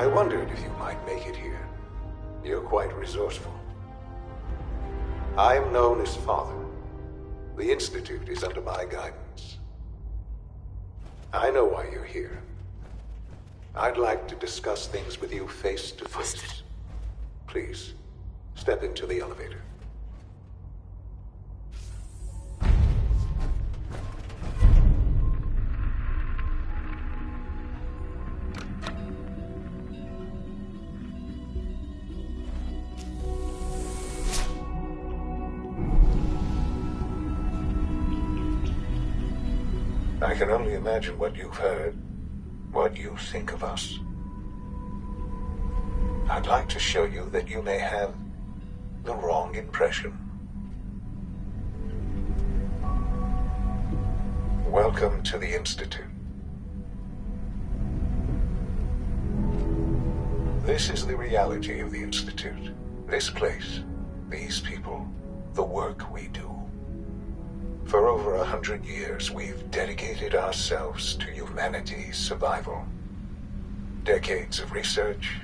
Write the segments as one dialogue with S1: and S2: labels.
S1: I wondered if you might make it here. You're quite resourceful. I'm known as Father. The Institute is under my guidance. I know why you're here. I'd like to discuss things with you face to face. Please, step into the elevator. I can only imagine what you've heard, what you think of us. I'd like to show you that you may have the wrong impression. Welcome to the Institute. This is the reality of the Institute. This place, these people, the work we do. For over 100 years, we've dedicated ourselves to humanity's survival. Decades of research,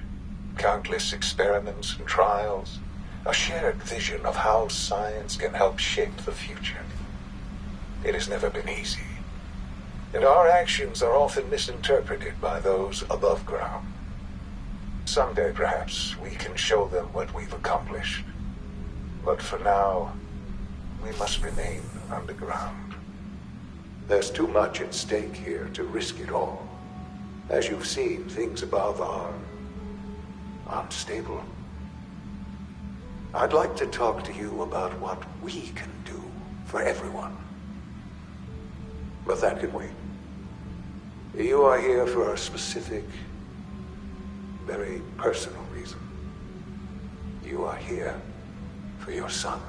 S1: countless experiments and trials, a shared vision of how science can help shape the future. It has never been easy, and our actions are often misinterpreted by those above ground. Someday, perhaps, we can show them what we've accomplished. But for now, we must remain underground. There's too much at stake here to risk it all. As you've seen, things above are unstable. I'd like to talk to you about what we can do for everyone. But that can wait. You are here for a specific, very personal reason. You are here for your son.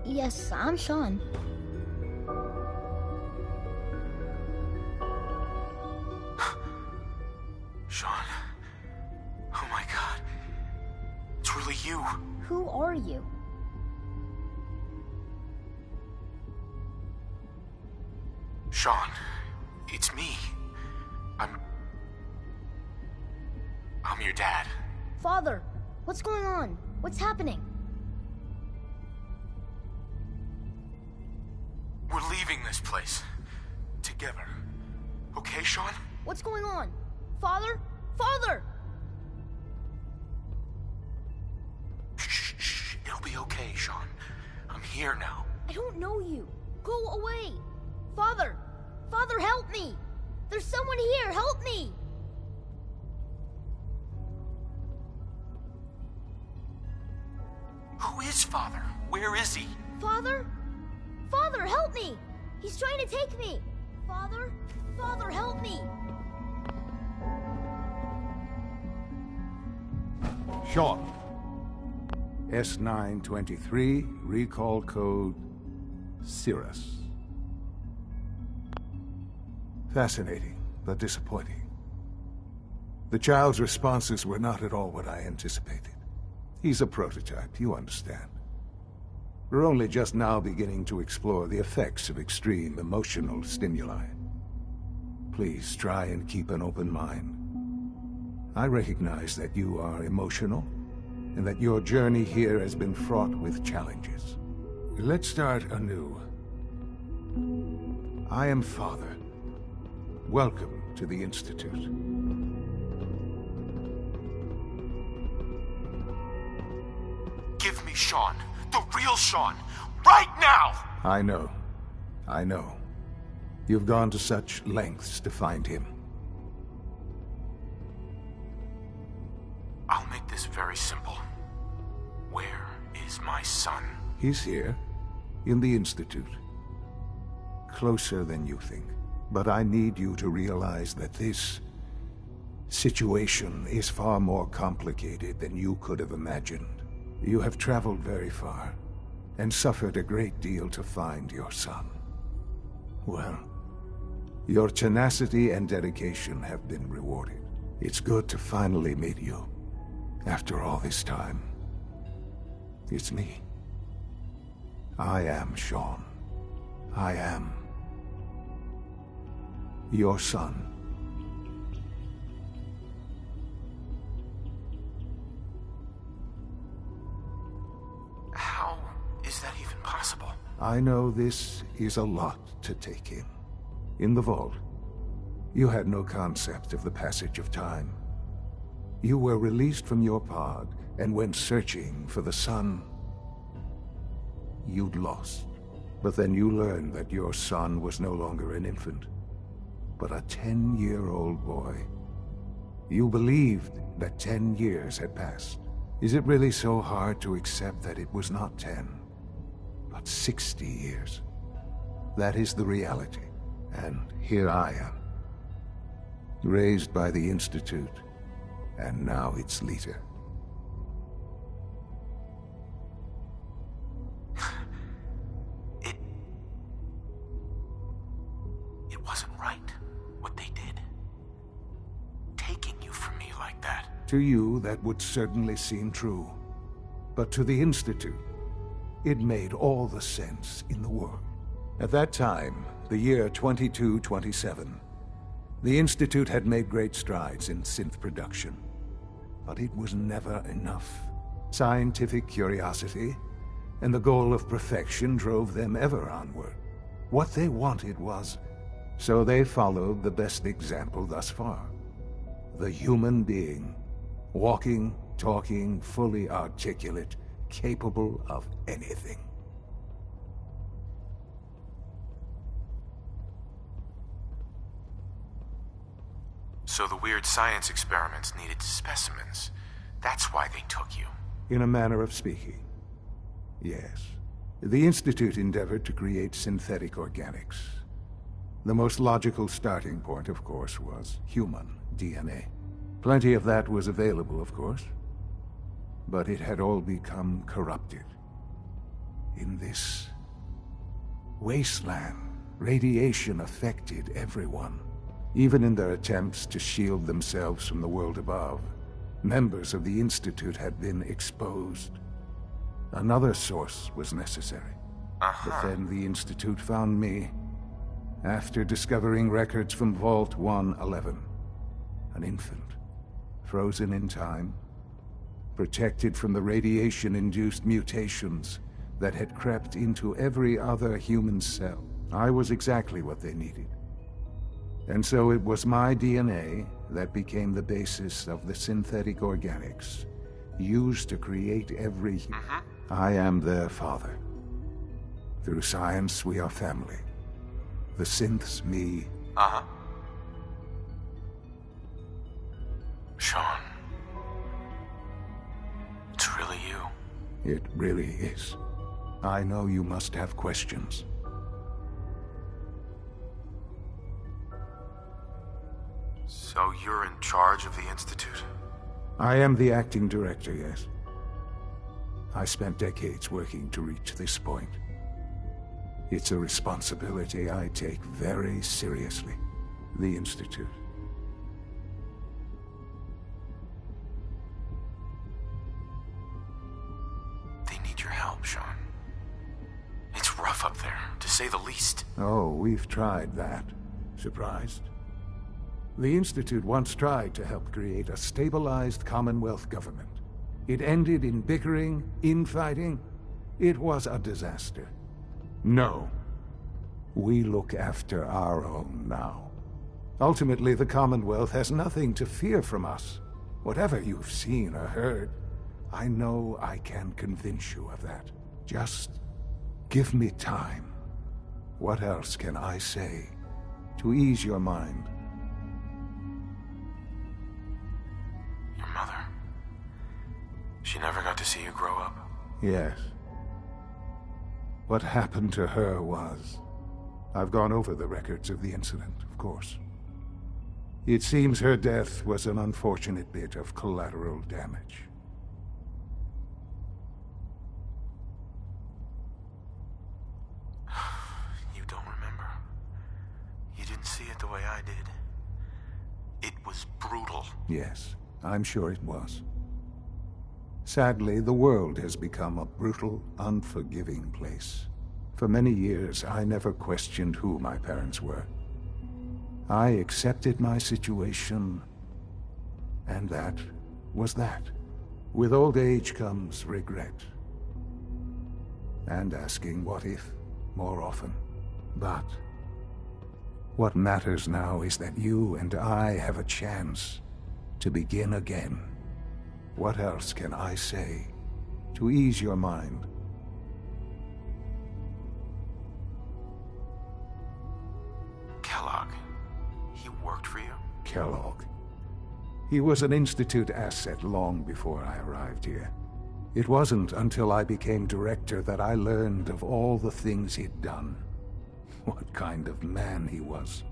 S2: Yes, I'm Sean.
S3: Sean. Oh my God. It's really you.
S2: Who are you?
S3: Sean, it's me. I'm your dad.
S2: Father, what's going on? What's happening?
S3: We're leaving this place. Together. Okay, Sean?
S2: What's going on? Father? Father!
S3: Shh. It'll be okay, Sean. I'm here now.
S2: I don't know you. Go away. Father! Father, help me! There's someone here. Help me!
S3: Who is Father? Where is he?
S2: Father? Father, help me! He's trying to take me! Father? Father, help me!
S4: Sean. S923, recall code Cirrus. Fascinating, but disappointing. The child's responses were not at all what I anticipated. He's a prototype, you understand. We're only just now beginning to explore the effects of extreme emotional stimuli. Please try and keep an open mind. I recognize that you are emotional, and that your journey here has been fraught with challenges. Let's start anew. I am Father. Welcome to the Institute.
S3: Give me Sean. The real Sean. Right now!
S4: I know. I know. You've gone to such lengths to find him.
S3: I'll make this very simple. Where is my son?
S4: He's here, in the Institute. Closer than you think. But I need you to realize that this situation is far more complicated than you could have imagined. You have traveled very far, and suffered a great deal to find your son. Well, your tenacity and dedication have been rewarded. It's good to finally meet you, after all this time. It's me. I am Sean. I am your son.
S3: How is that even possible?
S4: I know this is a lot to take in. In the vault, you had no concept of the passage of time. You were released from your pod and went searching for the son you'd lost. But then you learned that your son was no longer an infant, but a 10-year-old boy. You believed that 10 years had passed. Is it really so hard to accept that it was not 10, but 60 years? That is the reality, and here I am. Raised by the Institute, and now its leader.
S3: It wasn't right, what they did. Taking you from me like that.
S4: To you, that would certainly seem true. But to the Institute, it made all the sense in the world. At that time, the year 2227, the Institute had made great strides in synth production. But it was never enough. Scientific curiosity and the goal of perfection drove them ever onward. What they wanted was, so they followed the best example thus far. The human being, walking, talking, fully articulate, capable of anything.
S3: So the weird science experiments needed specimens. That's why they took you.
S4: In a manner of speaking, yes. The Institute endeavored to create synthetic organics. The most logical starting point, of course, was human DNA. Plenty of that was available, of course. But it had all become corrupted. In this wasteland, radiation affected everyone. Even in their attempts to shield themselves from the world above, members of the Institute had been exposed. Another source was necessary. But then the Institute found me, after discovering records from Vault 111. An infant, frozen in time, protected from the radiation-induced mutations that had crept into every other human cell. I was exactly what they needed. And so it was my DNA that became the basis of the synthetic organics used to create every... I am their father. Through science, we are family. The synths, me.
S3: Sean. It's really you.
S4: It really is. I know you must have questions.
S3: So you're in charge of the Institute?
S4: I am the acting director, yes. I spent decades working to reach this point. It's a responsibility I take very seriously. The Institute.
S3: They need your help, Sean. It's rough up there, to say the least.
S4: Oh, we've tried that. Surprised? The Institute once tried to help create a stabilized Commonwealth government. It ended in bickering, infighting. It was a disaster. No. We look after our own now. Ultimately, the Commonwealth has nothing to fear from us. Whatever you've seen or heard, I know I can convince you of that. Just give me time. What else can I say to ease your mind?
S3: Your mother. She never got to see you grow up.
S4: Yes. What happened to her was... I've gone over the records of the incident, of course. It seems her death was an unfortunate bit of collateral damage.
S3: You don't remember. You didn't see it the way I did. It was brutal.
S4: Yes, I'm sure it was. Sadly, the world has become a brutal, unforgiving place. For many years, I never questioned who my parents were. I accepted my situation, and that was that. With old age comes regret. And asking what if more often. But what matters now is that you and I have a chance to begin again. What else can I say to ease your mind?
S3: Kellogg. He worked for you?
S4: Kellogg. He was an Institute asset long before I arrived here. It wasn't until I became director that I learned of all the things he'd done. What kind of man he was.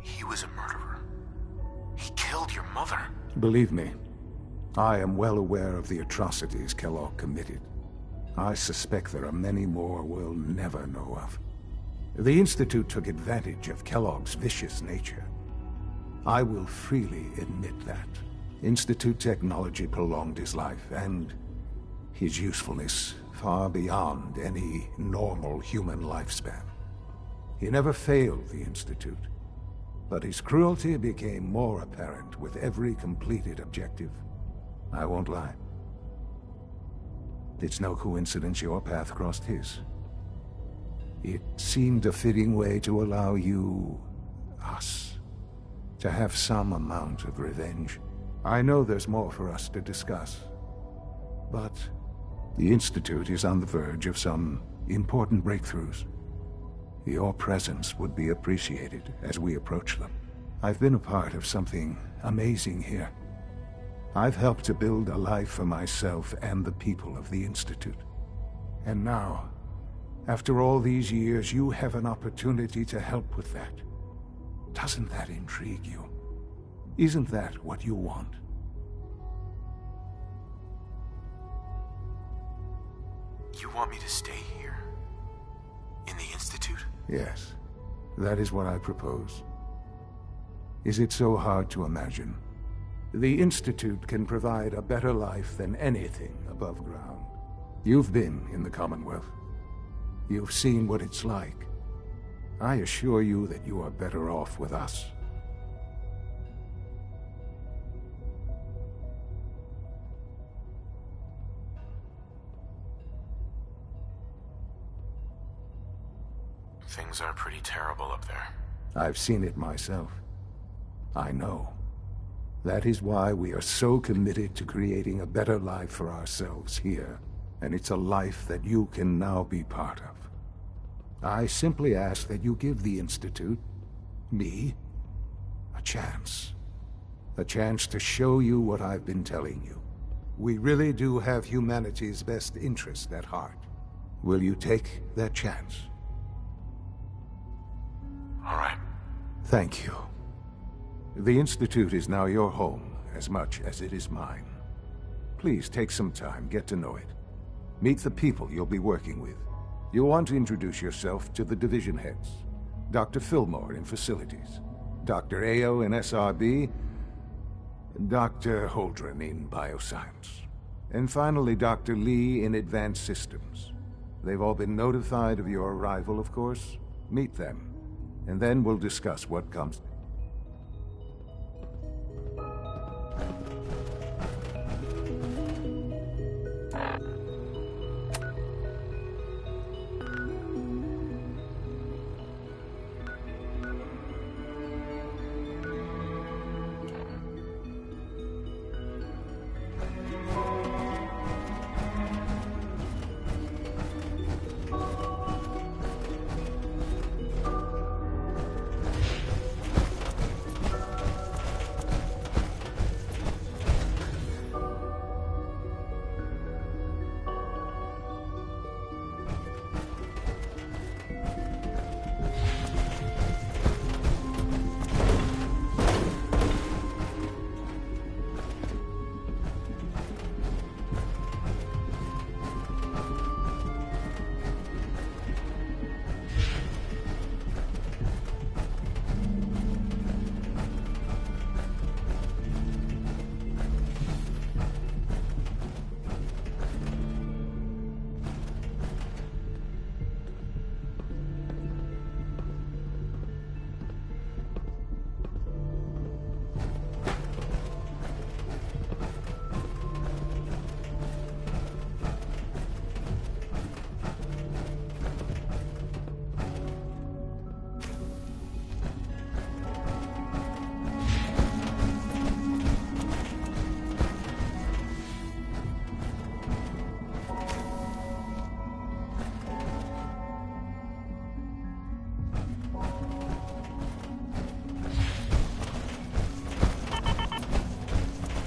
S3: He was a murderer. He killed your mother.
S4: Believe me, I am well aware of the atrocities Kellogg committed. I suspect there are many more we'll never know of. The Institute took advantage of Kellogg's vicious nature. I will freely admit that. Institute technology prolonged his life, and his usefulness far beyond any normal human lifespan. He never failed the Institute, but his cruelty became more apparent with every completed objective. I won't lie. It's no coincidence your path crossed his. It seemed a fitting way to allow you, us, to have some amount of revenge. I know there's more for us to discuss, but the Institute is on the verge of some important breakthroughs. Your presence would be appreciated as we approach them. I've been a part of something amazing here. I've helped to build a life for myself and the people of the Institute. And now, after all these years, you have an opportunity to help with that. Doesn't that intrigue you? Isn't that what you want?
S3: You want me to stay here? In the Institute?
S4: Yes, that is what I propose. Is it so hard to imagine? The Institute can provide a better life than anything above ground. You've been in the Commonwealth. You've seen what it's like. I assure you that you are better off with us.
S3: Things are pretty terrible up there.
S4: I've seen it myself. I know. That is why we are so committed to creating a better life for ourselves here. And it's a life that you can now be part of. I simply ask that you give the Institute, me, a chance. A chance to show you what I've been telling you. We really do have humanity's best interest at heart. Will you take that chance?
S3: All right.
S4: Thank you. The Institute is now your home, as much as it is mine. Please take some time, get to know it. Meet the people you'll be working with. You'll want to introduce yourself to the division heads. Dr. Fillmore in Facilities, Dr. Ayo in SRB, Dr. Holdren in Bioscience, and finally Dr. Lee in Advanced Systems. They've all been notified of your arrival, of course. Meet them, and then we'll discuss what comes.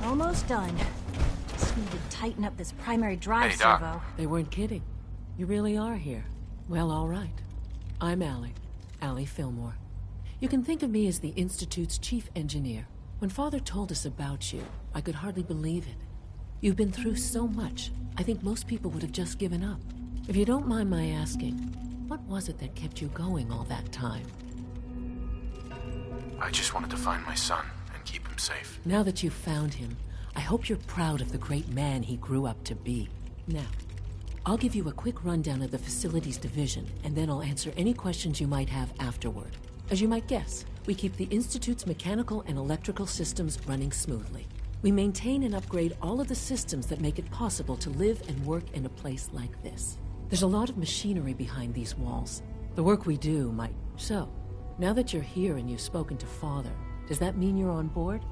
S5: Almost done. Just need to tighten up this primary drive
S3: Hey, Doc.
S5: servo.
S6: They weren't kidding. You really are here. Well, all right. I'm Allie Fillmore. You can think of me as the Institute's chief engineer. When Father told us about you, I could hardly believe it. You've been through so much, I think most people would have just given up. If you don't mind my asking, what was it that kept you going all that time?
S3: I just wanted to find my son and keep him safe.
S6: Now that you've found him, I hope you're proud of the great man he grew up to be. Now, I'll give you a quick rundown of the Facilities Division, and then I'll answer any questions you might have afterward. As you might guess, we keep the Institute's mechanical and electrical systems running smoothly. We maintain and upgrade all of the systems that make it possible to live and work in a place like this. There's a lot of machinery behind these walls. The work we do might... So, now that you're here and you've spoken to Father, does that mean you're on board?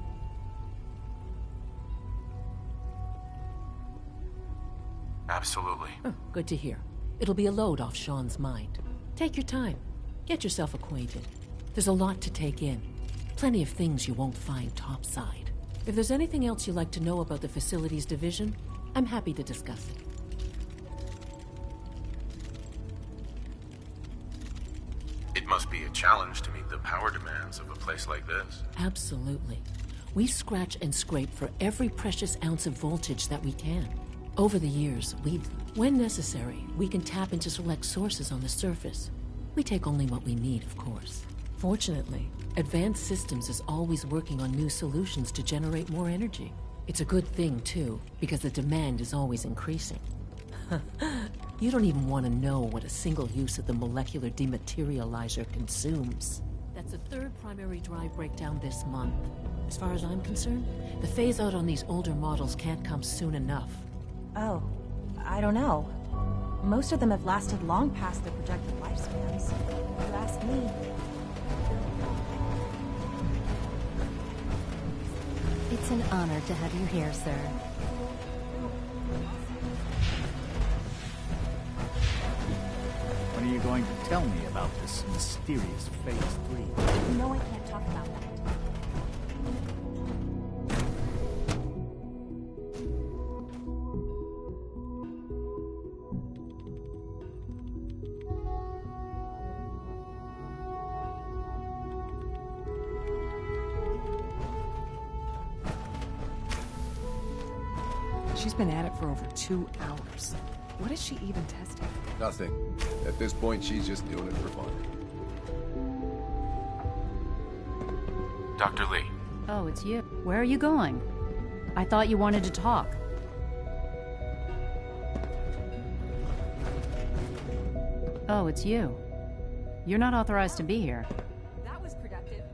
S3: Absolutely.
S6: Oh, good to hear. It'll be a load off Sean's mind. Take your time. Get yourself acquainted. There's a lot to take in. Plenty of things you won't find topside. If there's anything else you'd like to know about the Facilities Division, I'm happy to discuss it.
S3: It must be a challenge to meet the power demands of a place like this.
S6: Absolutely. We scratch and scrape for every precious ounce of voltage that we can. Over the years, when necessary, we can tap into select sources on the surface. We take only what we need, of course. Fortunately, Advanced Systems is always working on new solutions to generate more energy. It's a good thing, too, because the demand is always increasing. You don't even want to know what a single use of the molecular dematerializer consumes. That's the third primary drive breakdown this month. As far as I'm concerned, the phase-out on these older models can't come soon enough.
S5: Oh, I don't know. Most of them have lasted long past their projected lifespans. If you ask me.
S7: It's an honor to have you here, sir.
S8: When are you going to tell me about this mysterious Phase 3?
S5: You know I can't talk about that.
S9: She's been at it for over 2 hours. What is she even testing?
S10: Nothing. At this point, she's just doing it for fun.
S3: Dr. Lee.
S11: Oh, it's you. Where are you going? I thought you wanted to talk. Oh, it's you. You're not authorized to be here.
S5: That was productive.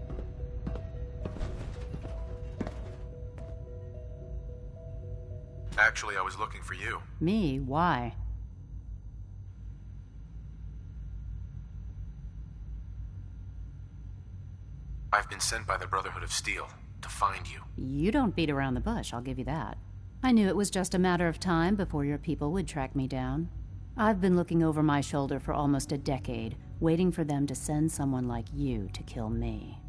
S3: Actually, I was looking for you.
S11: Me? Why?
S3: I've been sent by the Brotherhood of Steel to find you.
S11: You don't beat around the bush, I'll give you that. I knew it was just a matter of time before your people would track me down. I've been looking over my shoulder for almost a decade, waiting for them to send someone like you to kill me.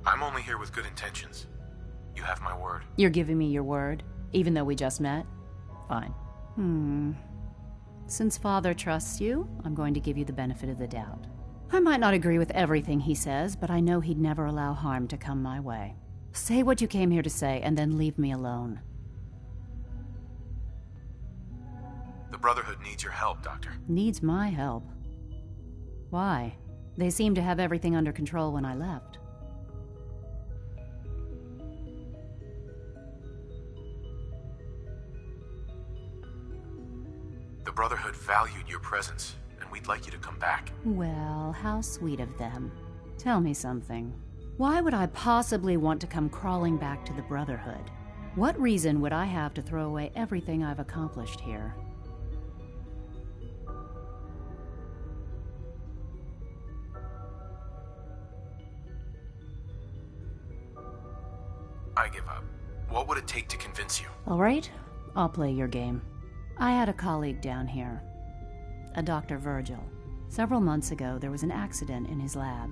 S3: I'm only here with good intentions. You have my word.
S11: You're giving me your word, even though we just met? Fine. Since Father trusts you, I'm going to give you the benefit of the doubt. I might not agree with everything he says, but I know he'd never allow harm to come my way. Say what you came here to say, and then leave me alone.
S3: The Brotherhood needs your help, Doctor.
S11: Needs my help? Why? They seemed to have everything under control when I left.
S3: The Brotherhood valued your presence, and we'd like you to come back.
S11: Well, how sweet of them. Tell me something. Why would I possibly want to come crawling back to the Brotherhood? What reason would I have to throw away everything I've accomplished here?
S3: I give up. What would it take to convince you?
S11: All right, I'll play your game. I had a colleague down here, a Dr. Virgil. Several months ago, there was an accident in his lab,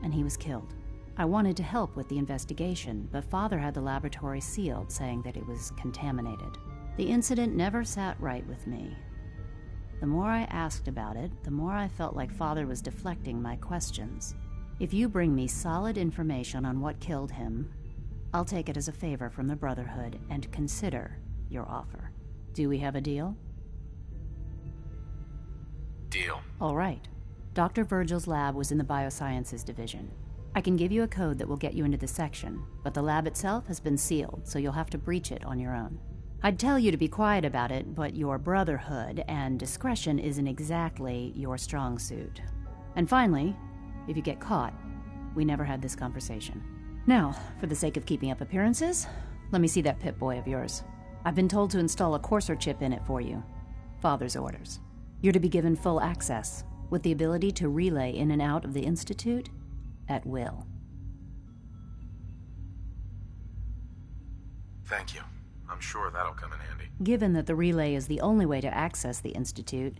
S11: and he was killed. I wanted to help with the investigation, but Father had the laboratory sealed, saying that it was contaminated. The incident never sat right with me. The more I asked about it, the more I felt like Father was deflecting my questions. If you bring me solid information on what killed him, I'll take it as a favor from the Brotherhood and consider your offer. Do we have a deal?
S3: Deal.
S11: All right. Dr. Virgil's lab was in the Biosciences Division. I can give you a code that will get you into the section, but the lab itself has been sealed, so you'll have to breach it on your own. I'd tell you to be quiet about it, but your Brotherhood and discretion isn't exactly your strong suit. And finally, if you get caught, we never had this conversation. Now, for the sake of keeping up appearances, let me see that Pip-Boy of yours. I've been told to install a Courser chip in it for you. Father's orders. You're to be given full access, with the ability to relay in and out of the Institute at will.
S3: Thank you. I'm sure that'll come in handy.
S11: Given that the relay is the only way to access the Institute,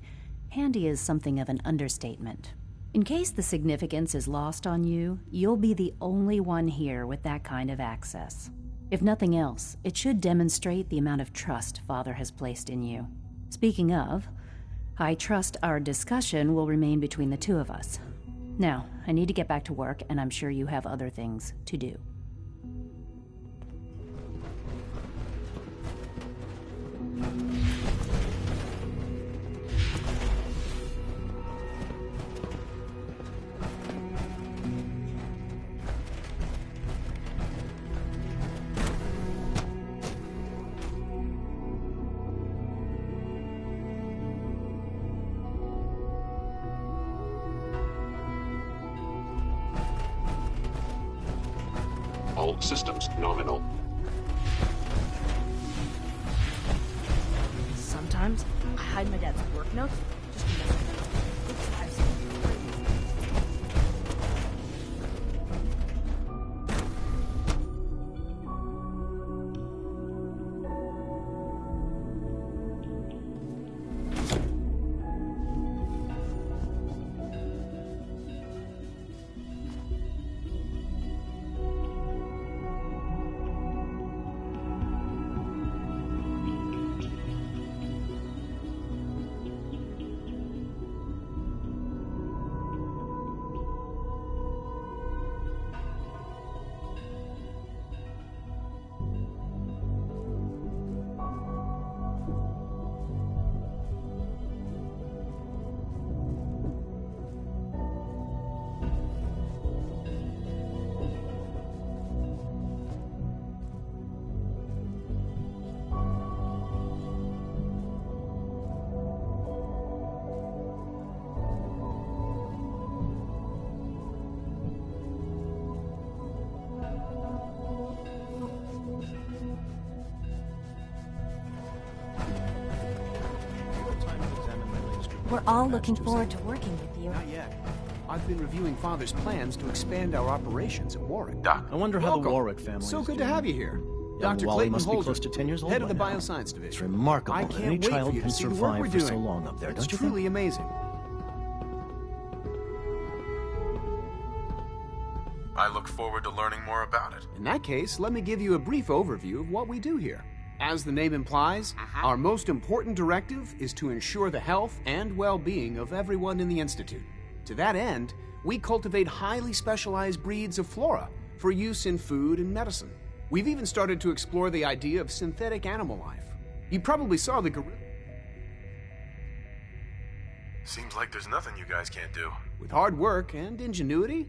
S11: handy is something of an understatement. In case the significance is lost on you, you'll be the only one here with that kind of access. If nothing else, it should demonstrate the amount of trust Father has placed in you. Speaking of, I trust our discussion will remain between the two of us. Now, I need to get back to work, and I'm sure you have other things to do.
S12: All systems nominal.
S2: Sometimes I hide my dad's work notes just to mess with him. It drives me crazy.
S5: We're all looking forward to working with you.
S8: Not yet. I've been reviewing Father's plans to expand our operations at Warwick.
S3: Doc,
S13: I wonder how the Warwick family
S8: So
S13: is
S8: good to
S13: doing.
S8: have you here.
S13: Young
S8: Dr.
S13: Wally
S8: Clayton
S13: must be
S8: Holzer,
S13: close to 10 years old
S8: head of the
S13: by now.
S8: Bioscience Division.
S13: It's remarkable
S8: I
S13: that
S8: can't
S13: any
S8: wait
S13: child
S8: for you
S13: can
S8: to see the work we're
S13: survive for so
S8: doing.
S13: long up there,
S8: It's
S13: don't you
S8: truly
S13: think?
S8: amazing.
S3: I look forward to learning more about it.
S8: In that case, let me give you a brief overview of what we do here. As the name implies, our most important directive is to ensure the health and well-being of everyone in the Institute. To that end, we cultivate highly specialized breeds of flora for use in food and medicine. We've even started to explore the idea of synthetic animal life. You probably saw the gorilla.
S3: Seems like there's nothing you guys can't do.
S8: With hard work and ingenuity,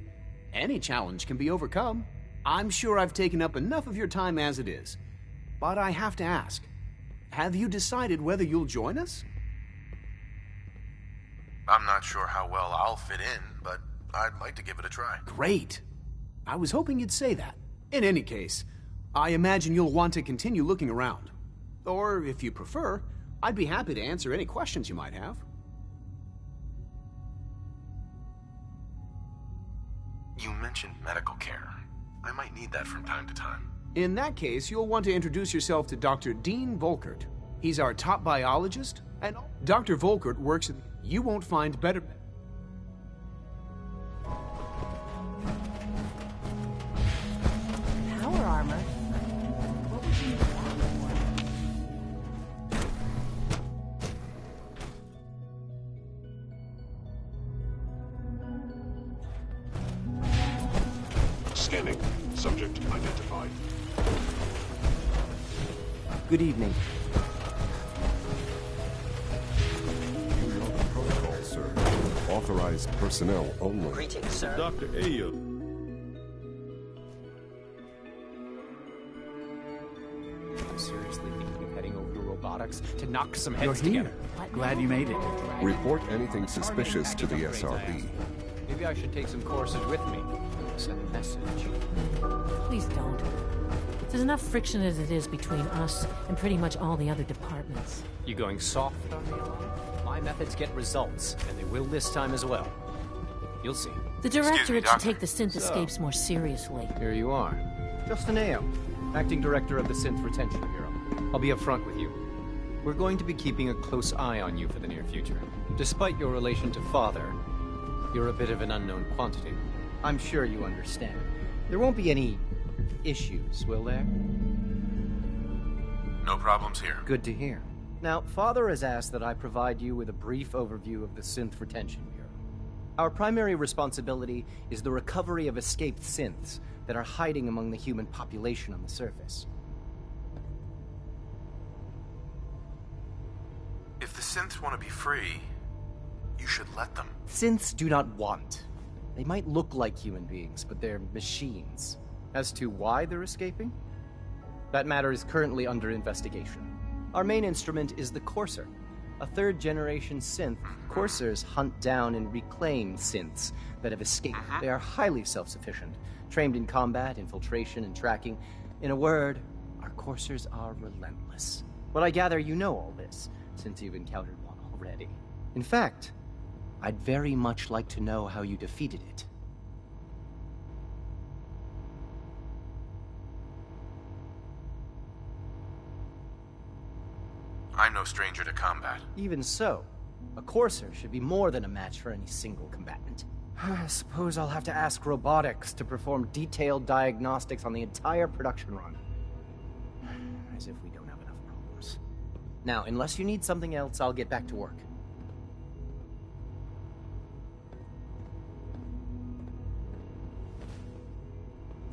S8: any challenge can be overcome. I'm sure I've taken up enough of your time as it is. But I have to ask, have you decided whether you'll join us?
S3: I'm not sure how well I'll fit in, but I'd like to give it a try.
S8: Great. I was hoping you'd say that. In any case, I imagine you'll want to continue looking around. Or, if you prefer, I'd be happy to answer any questions you might have.
S3: You mentioned medical care. I might need that from time to time.
S8: In that case, you'll want to introduce yourself to Dr. Dean Volkert. He's our top biologist, and Dr. Volkert works at... You won't find better...
S5: Power armor? What would you need that for?
S12: Scanning. Subject identified.
S14: Good evening.
S10: Protocol, sir. Authorized personnel only.
S15: Greetings, sir.
S16: Dr. Ayo.
S14: Seriously thinking of heading over to robotics to knock some
S8: You're
S14: heads
S8: here.
S14: together.
S13: Glad you made it.
S10: Report anything suspicious to the SRB.
S14: Maybe I should take some courses with me. Send a message.
S6: Please don't. There's enough friction as it is between us and pretty much all the other departments.
S14: You going soft on me, Alon? My methods get results, and they will this time as well. You'll see.
S6: The
S3: Excuse me,
S6: Directorate should
S3: Doctor.
S6: take the synth escapes more seriously.
S14: Here you are. Justin Ayo, Acting Director of the Synth Retention Bureau. I'll be upfront with you. We're going to be keeping a close eye on you for the near future. Despite your relation to Father, you're a bit of an unknown quantity. I'm sure you understand. There won't be any issues, will there?
S3: No problems here.
S14: Good to hear. Now, Father has asked that I provide you with a brief overview of the Synth Retention Bureau. Our primary responsibility is the recovery of escaped synths that are hiding among the human population on the surface.
S3: If the synths want to be free, you should let them.
S14: Synths do not want. They might look like human beings, but they're machines. As to why they're escaping? That matter is currently under investigation. Our main instrument is the Courser, a third-generation synth. Coursers hunt down and reclaim synths that have escaped. They are highly self-sufficient, trained in combat, infiltration, and tracking. In a word, our Coursers are relentless. But I gather you know all this, since you've encountered one already. In fact, I'd very much like to know how you defeated it.
S3: I'm no stranger to combat.
S14: Even so, a Courser should be more than a match for any single combatant. I suppose I'll have to ask robotics to perform detailed diagnostics on the entire production run. As if we don't have enough problems. Now, unless you need something else, I'll get back to work.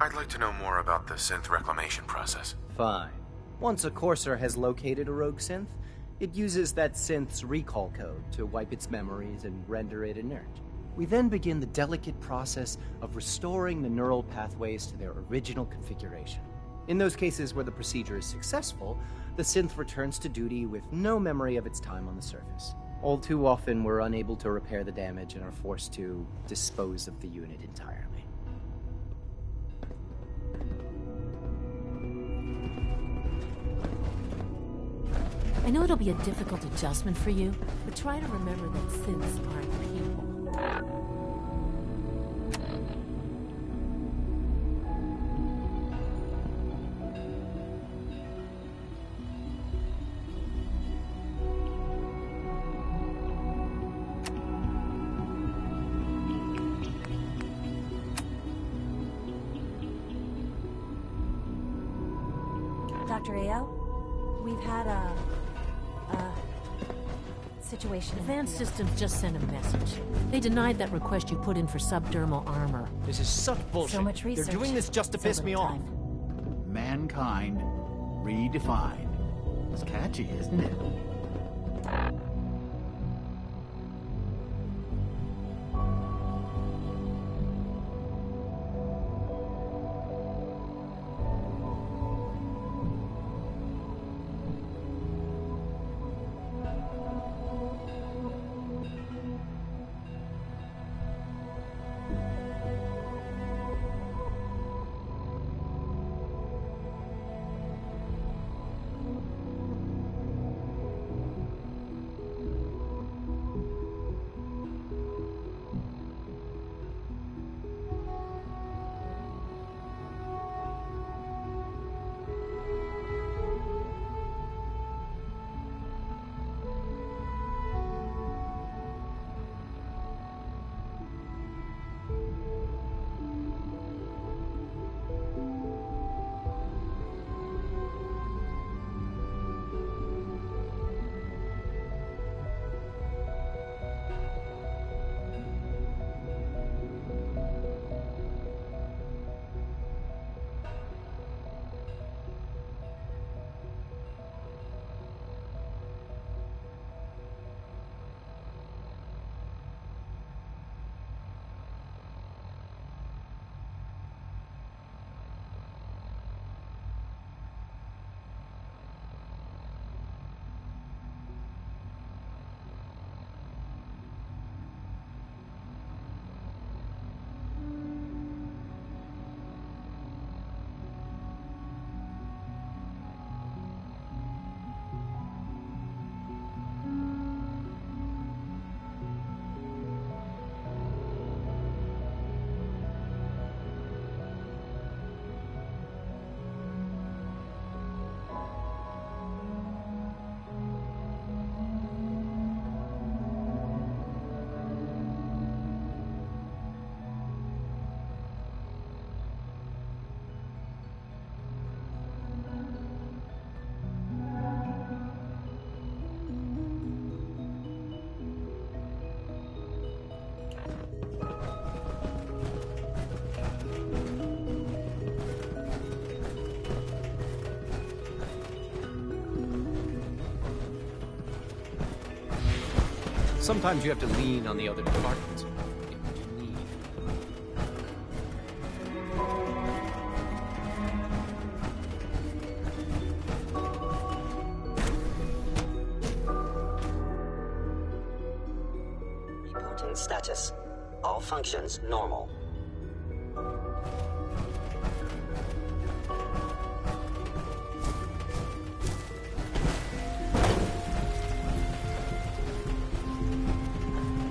S3: I'd like to know more about the synth reclamation process.
S14: Fine. Once a Courser has located a rogue synth, it uses that synth's recall code to wipe its memories and render it inert. We then begin the delicate process of restoring the neural pathways to their original configuration. In those cases where the procedure is successful, the synth returns to duty with no memory of its time on the surface. All too often, we're unable to repair the damage and are forced to dispose of the unit entirely.
S6: I know it'll be a difficult adjustment for you, but try to remember that synths aren't people.
S5: Dr. Ao, we've had a situation.
S6: Advanced Systems just sent a message. They denied that request you put in for subdermal armor.
S14: This is such bullshit.
S5: So much research.
S14: They're doing this just to
S5: So
S14: piss me
S5: little
S14: off.
S5: time.
S13: Mankind redefined. It's catchy, isn't it?
S14: Sometimes you have to lean on the other departments. Get what you need.
S15: Reporting status. All functions normal.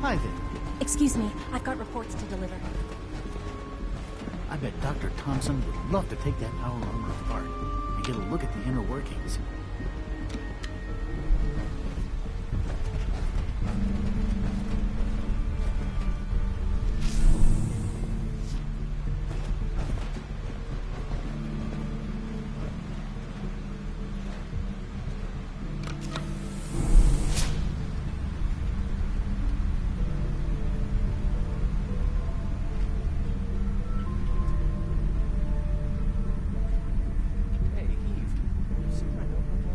S13: Hi there.
S5: Excuse me, I've got reports to deliver.
S13: I bet Dr. Thompson would love to take that power armor apart and get a look at the inner workings.
S14: Hey, Eve. You seem right over.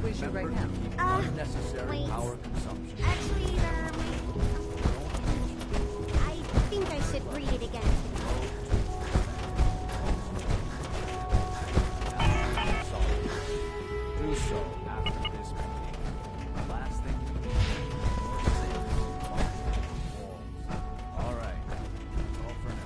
S9: quiz you right now.
S12: Unnecessary
S2: wait.
S12: power consumption.
S2: Actually, I think I should read it again.
S12: Do so after this meeting. The last thing we need is more sins walls. All right. That's all for now.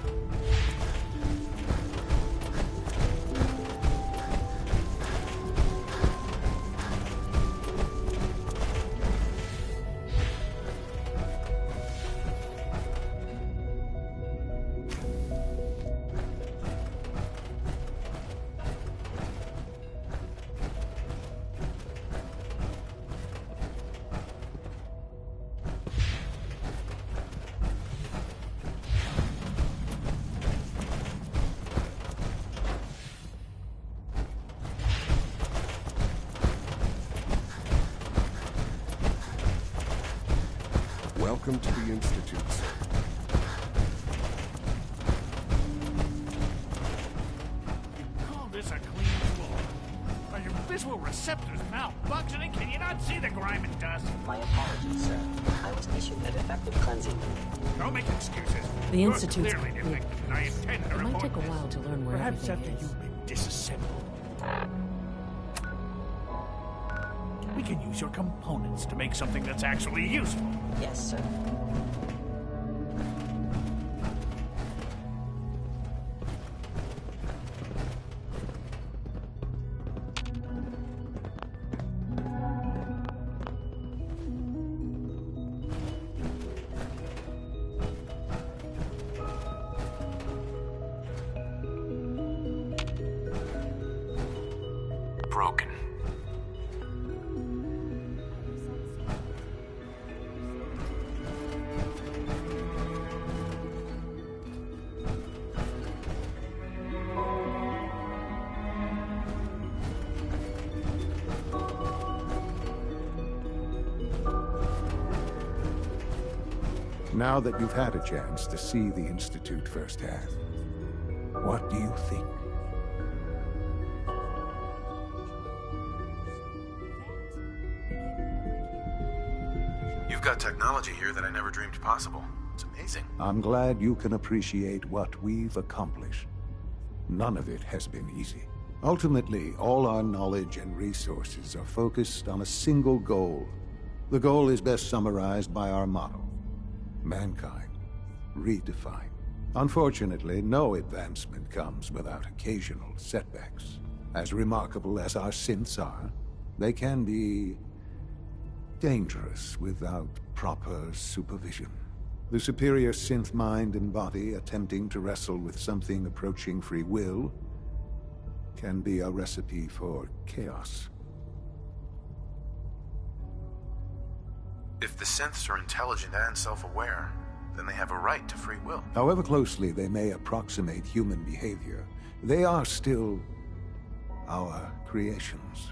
S10: Welcome to the Institute, sir.
S16: You call this a clean floor? Are your visual receptors malfunctioning? Can you not see the grime and dust?
S15: My apologies, sir. I was issued a defective cleansing.
S16: Don't make excuses.
S6: The
S16: You're
S6: Institute's
S16: clearly defective, and I intend to
S6: It might
S16: report
S6: take a
S16: this.
S6: while to learn where
S16: Perhaps
S6: everything
S16: after
S6: is.
S16: you've been disassembled. We can use your components to make something that's actually useful.
S15: Yes, sir.
S3: Broken.
S4: Now that you've had a chance to see the Institute firsthand, what do you think?
S3: You've got technology here that I never dreamed possible. It's amazing.
S4: I'm glad you can appreciate what we've accomplished. None of it has been easy. Ultimately, all our knowledge and resources are focused on a single goal: The goal is best summarized by our motto: mankind redefined. Unfortunately, no advancement comes without occasional setbacks. As remarkable as our synths are, they can be dangerous without proper supervision. The superior synth mind and body attempting to wrestle with something approaching free will can be a recipe for chaos.
S3: If the synths are intelligent and self-aware, then they have a right to free will.
S4: However closely they may approximate human behavior, they are still our creations.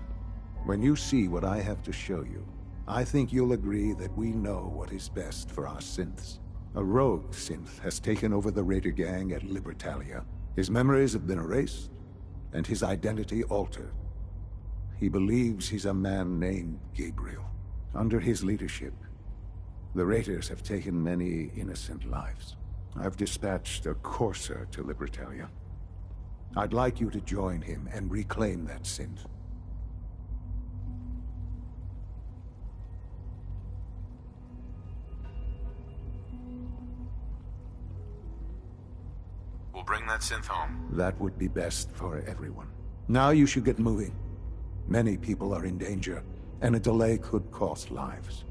S4: When you see what I have to show you, I think you'll agree that we know what is best for our synths. A rogue synth has taken over the Raider gang at Libertalia. His memories have been erased, and his identity altered. He believes he's a man named Gabriel. Under his leadership, the Raiders have taken many innocent lives. I've dispatched a courser to Libertalia. I'd like you to join him and reclaim that synth.
S3: We'll bring that synth home.
S4: That would be best for everyone. Now you should get moving. Many people are in danger, and a delay could cost lives.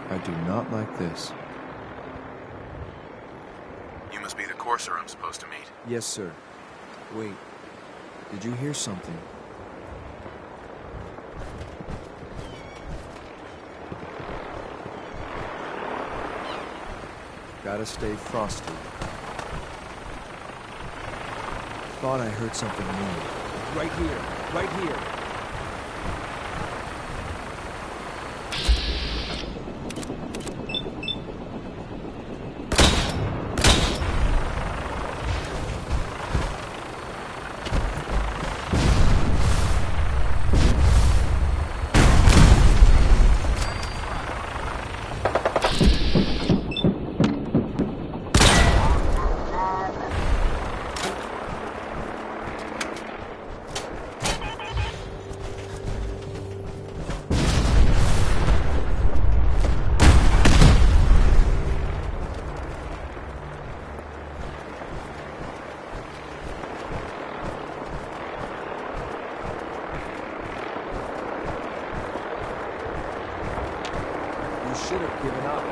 S17: I do not like this.
S3: You must be the courser I'm supposed to meet.
S17: Yes, sir. Wait. Did you hear something? Gotta stay frosty. Thought I heard something new. Right here. Right here. Should have given up.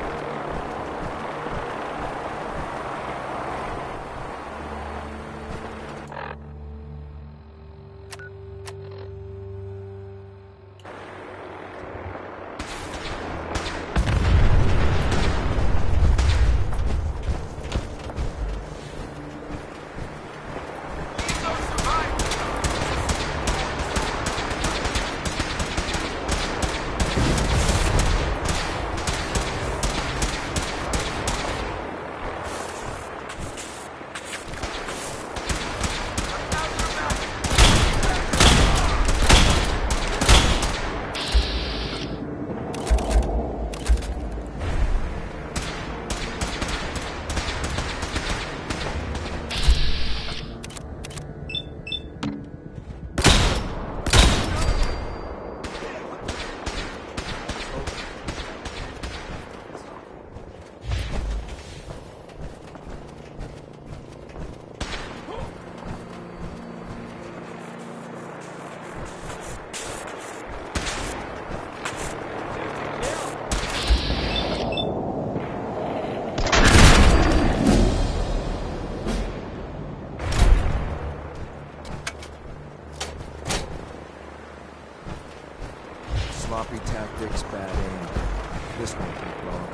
S17: Sloppy tactics, bad aim. This won't take long.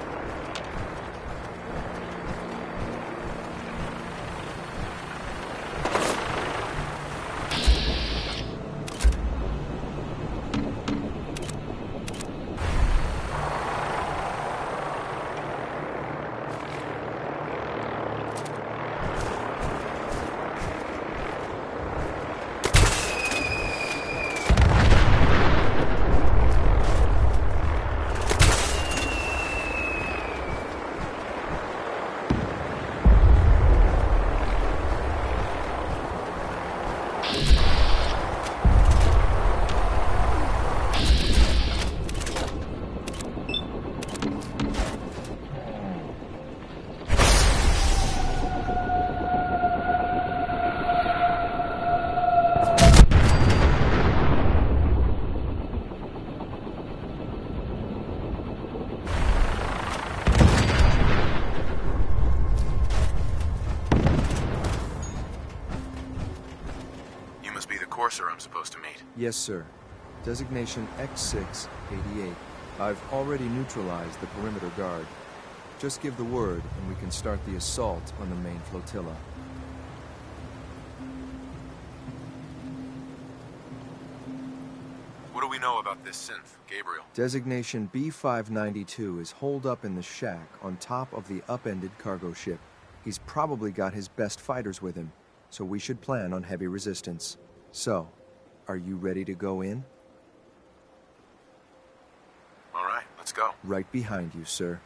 S3: Courser I'm supposed to meet.
S17: Yes, sir. Designation X688. I've already neutralized the perimeter guard. Just give the word, and we can start the assault on the main flotilla.
S3: What do we know about this synth, Gabriel?
S17: Designation B592 is holed up in the shack on top of the upended cargo ship. He's probably got his best fighters with him, so we should plan on heavy resistance. So, are you ready to go in?
S3: All right, let's go.
S17: Right behind you, sir.